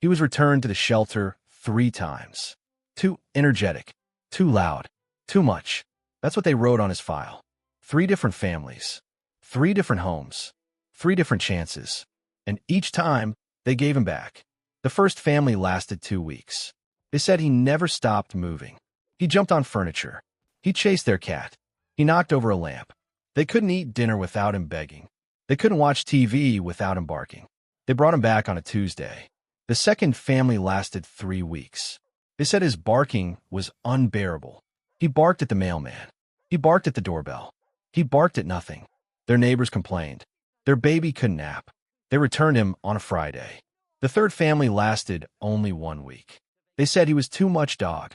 He was returned to the shelter 3 times. Too energetic, too loud, too much. That's what they wrote on his file. 3 different families, 3 different homes, 3 different chances. And each time, they gave him back. The first family lasted 2 weeks. They said he never stopped moving. He jumped on furniture. He chased their cat. He knocked over a lamp. They couldn't eat dinner without him begging. They couldn't watch TV without him barking. They brought him back on a Tuesday. The second family lasted 3 weeks. They said his barking was unbearable. He barked at the mailman. He barked at the doorbell. He barked at nothing. Their neighbors complained. Their baby couldn't nap. They returned him on a Friday. The third family lasted only 1 week. They said he was too much dog,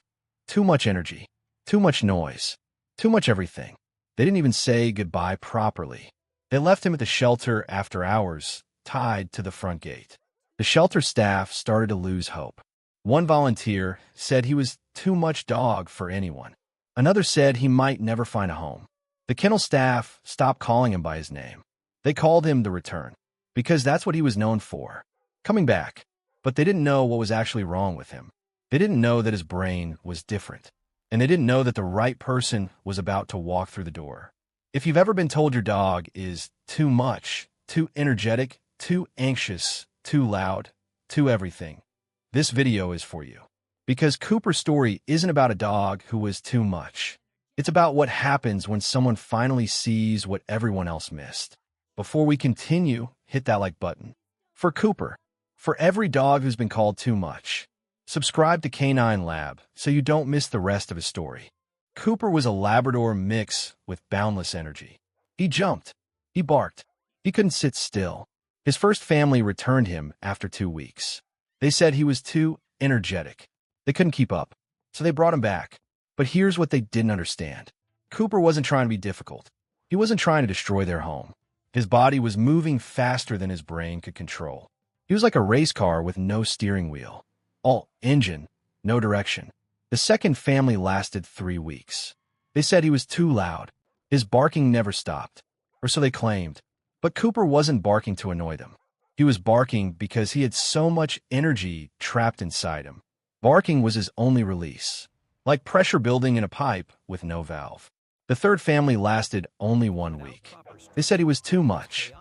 too much energy, too much noise, too much everything. They didn't even say goodbye properly. They left him at the shelter after hours, tied to the front gate. The shelter staff started to lose hope. One volunteer said he was too much dog for anyone. Another said he might never find a home. The kennel staff stopped calling him by his name. They called him the Return, because that's what he was known for, coming back. But they didn't know what was actually wrong with him. They didn't know that his brain was different. And they didn't know that the right person was about to walk through the door. If you've ever been told your dog is too much, too energetic, too anxious, too loud, too everything, this video is for you. Because Cooper's story isn't about a dog who was too much. It's about what happens when someone finally sees what everyone else missed. Before we continue, hit that like button. For Cooper, for every dog who's been called too much, subscribe to Canine Lab so you don't miss the rest of his story. Cooper was a Labrador mix with boundless energy. He jumped. He barked. He couldn't sit still. His first family returned him after 2 weeks. They said he was too energetic. They couldn't keep up, so they brought him back. But here's what they didn't understand. Cooper wasn't trying to be difficult. He wasn't trying to destroy their home. His body was moving faster than his brain could control. He was like a race car with no steering wheel. All engine, no direction. The second family lasted 3 weeks. They said he was too loud. His barking never stopped, or so they claimed. But Cooper wasn't barking to annoy them. He was barking because he had so much energy trapped inside him. Barking was his only release, like pressure building in a pipe with no valve. The third family lasted only 1 week. They said he was too much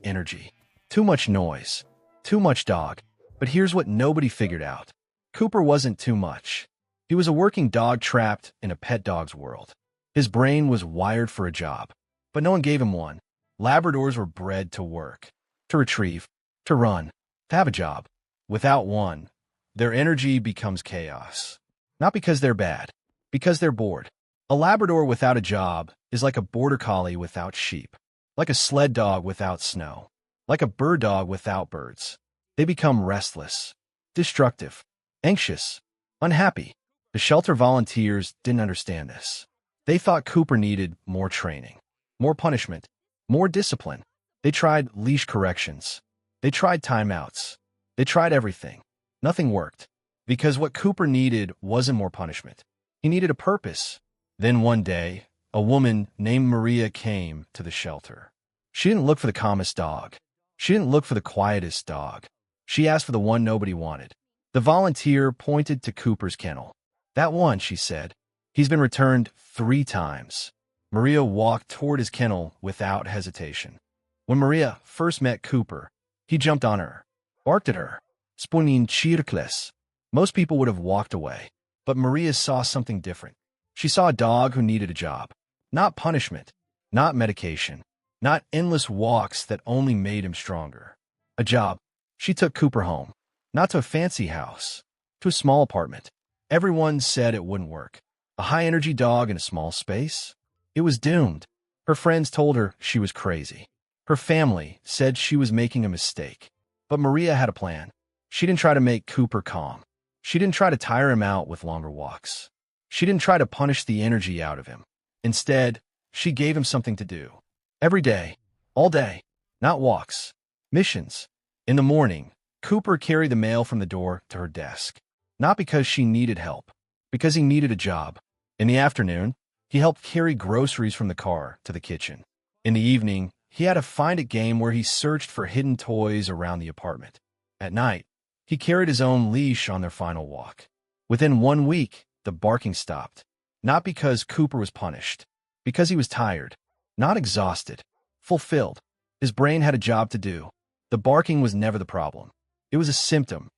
energy, too much noise, too much dog. But here's what nobody figured out. Cooper wasn't too much. He was a working dog trapped in a pet dog's world. His brain was wired for a job, but no one gave him one. Labradors were bred to work, to retrieve, to run, to have a job. Without one, their energy becomes chaos. Not because they're bad, because they're bored. A Labrador without a job is like a border collie without sheep, like a sled dog without snow, like a bird dog without birds. They become restless, destructive, anxious, unhappy. The shelter volunteers didn't understand this. They thought Cooper needed more training, more punishment, more discipline. They tried leash corrections. They tried timeouts. They tried everything. Nothing worked, because what Cooper needed wasn't more punishment. He needed a purpose. Then one day, a woman named Maria came to the shelter. She didn't look for the calmest dog. She didn't look for the quietest dog. She asked for the one nobody wanted. The volunteer pointed to Cooper's kennel. That one, she said. He's been returned 3 times. Maria walked toward his kennel without hesitation. When Maria first met Cooper, he jumped on her, barked at her, spuning circles. Most people would have walked away, but Maria saw something different. She saw a dog who needed a job. Not punishment, not medication, not endless walks that only made him stronger. A job. She took Cooper home, not to a fancy house, to a small apartment. Everyone said it wouldn't work. A high-energy dog in a small space? It was doomed. Her friends told her she was crazy. Her family said she was making a mistake. But Maria had a plan. She didn't try to make Cooper calm. She didn't try to tire him out with longer walks. She didn't try to punish the energy out of him. Instead, she gave him something to do. Every day, all day, not walks, missions. In the morning, Cooper carried the mail from the door to her desk. Not because she needed help, because he needed a job. In the afternoon, he helped carry groceries from the car to the kitchen. In the evening, he had a find-it game where he searched for hidden toys around the apartment. At night, He carried his own leash on their final walk. Within 1 week, the barking stopped. Not because Cooper was punished, because he was tired, not exhausted, fulfilled. His brain had a job to do. The barking was never the problem. It was a symptom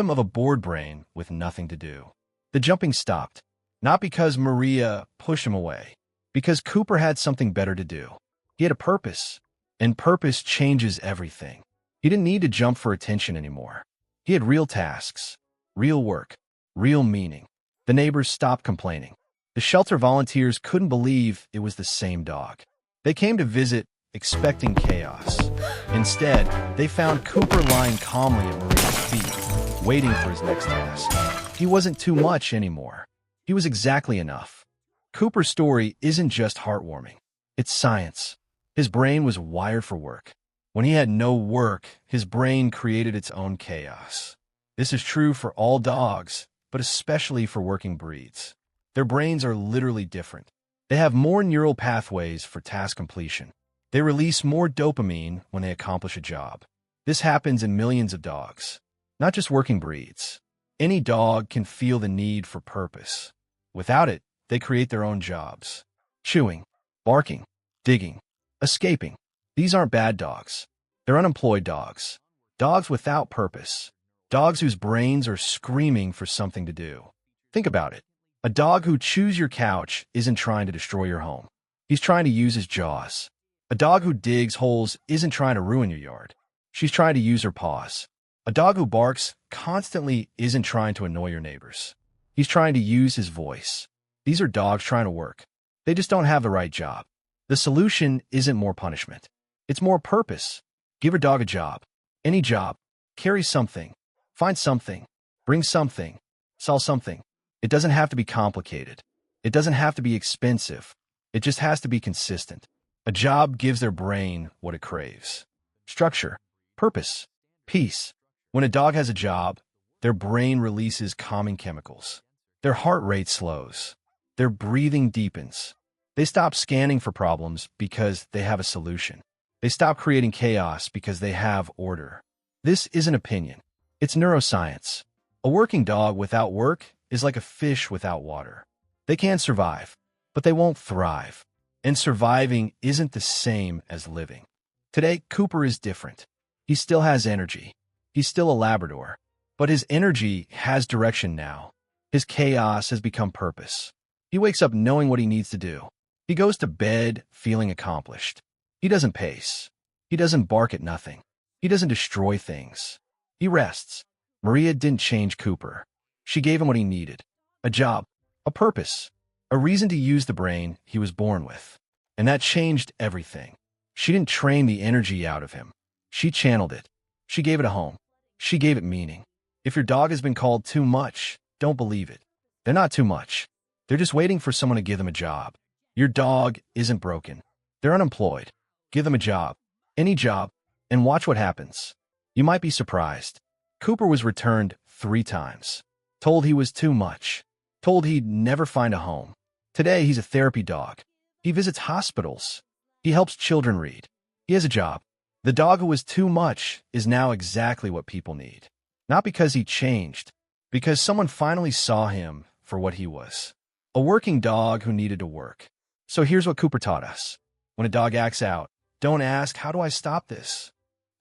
of a bored brain with nothing to do. The jumping stopped, not because Maria pushed him away, because Cooper had something better to do. He had a purpose, and purpose changes everything. He didn't need to jump for attention anymore. He had real tasks, real work, real meaning. The neighbors stopped complaining. The shelter volunteers couldn't believe it was the same dog. They came to visit, expecting chaos. Instead, they found Cooper lying calmly at Maria's feet, waiting for his next task. He wasn't too much anymore. He was exactly enough. Cooper's story isn't just heartwarming. It's science. His brain was wired for work. When he had no work, his brain created its own chaos. This is true for all dogs, but especially for working breeds. Their brains are literally different. They have more neural pathways for task completion. They release more dopamine when they accomplish a job. This happens in millions of dogs, not just working breeds. Any dog can feel the need for purpose. Without it, they create their own jobs. Chewing, barking, digging, escaping. These aren't bad dogs. They're unemployed dogs. Dogs without purpose. Dogs whose brains are screaming for something to do. Think about it. A dog who chews your couch isn't trying to destroy your home. He's trying to use his jaws. A dog who digs holes isn't trying to ruin your yard. She's trying to use her paws. A dog who barks constantly isn't trying to annoy your neighbors. He's trying to use his voice. These are dogs trying to work. They just don't have the right job. The solution isn't more punishment. It's more purpose. Give your dog a job. Any job. Carry something. Find something. Bring something. Sell something. It doesn't have to be complicated. It doesn't have to be expensive. It just has to be consistent. A job gives their brain what it craves. Structure, purpose, peace. When a dog has a job, their brain releases calming chemicals. Their heart rate slows. Their breathing deepens. They stop scanning for problems because they have a solution. They stop creating chaos because they have order. This isn't opinion. It's neuroscience. A working dog without work is like a fish without water. They can survive, but they won't thrive. And surviving isn't the same as living. Today, Cooper is different. He still has energy. He's still a Labrador. But his energy has direction now. His chaos has become purpose. He wakes up knowing what he needs to do. He goes to bed feeling accomplished. He doesn't pace. He doesn't bark at nothing. He doesn't destroy things. He rests. Maria didn't change Cooper. She gave him what he needed. A job. A purpose. A reason to use the brain he was born with. And that changed everything. She didn't train the energy out of him. She channeled it. She gave it a home. She gave it meaning. If your dog has been called too much, don't believe it. They're not too much. They're just waiting for someone to give them a job. Your dog isn't broken. They're unemployed. Give them a job. Any job. And watch what happens. You might be surprised. Cooper was returned 3 times. Told he was too much. Told he'd never find a home. Today, he's a therapy dog. He visits hospitals. He helps children read. He has a job. The dog who was too much is now exactly what people need. Not because he changed, because someone finally saw him for what he was. A working dog who needed to work. So here's what Cooper taught us. When a dog acts out, don't ask, how do I stop this?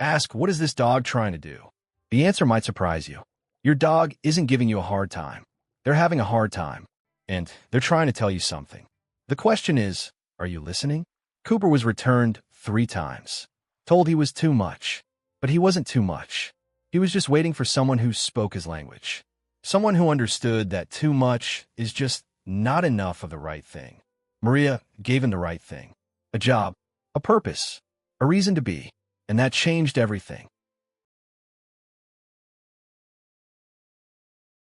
Ask, what is this dog trying to do? The answer might surprise you. Your dog isn't giving you a hard time. They're having a hard time, and they're trying to tell you something. The question is, are you listening? Cooper was returned 3 times. Told he was too much. But he wasn't too much. He was just waiting for someone who spoke his language. Someone who understood that too much is just not enough of the right thing. Maria gave him the right thing. A job, a purpose, a reason to be. And that changed everything.